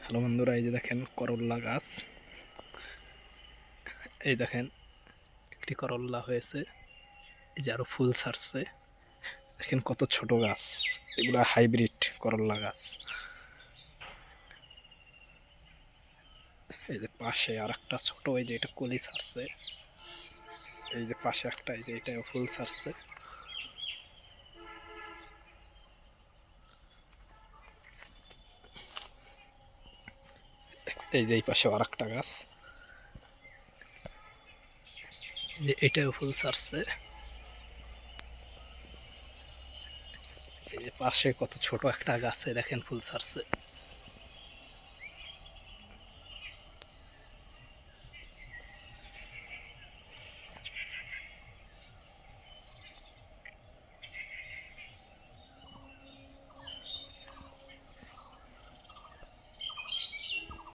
Hello বন্ধুরা, এই যে দেখেন করল্লা গাছ। এই দেখেন একটি করল্লা হয়েছে, এই যে আরো ফুল ছাড়ছে। দেখেন কত ছোট গাছ, এগুলা হাইব্রিড করল্লা গাছ। এই যে পাশে আর একটা ছোট, এই যে এটা কলি ছাড়ছে। এই যে পাশে একটা, এই যে এটাও ফুল ছাড়ছে। এই যে এই পাশে আর একটা গাছ, যে এটাও ফুল ছাড়ছে। এই যে পাশে কত ছোট একটা গাছে দেখেন ফুল ছাড়ছে।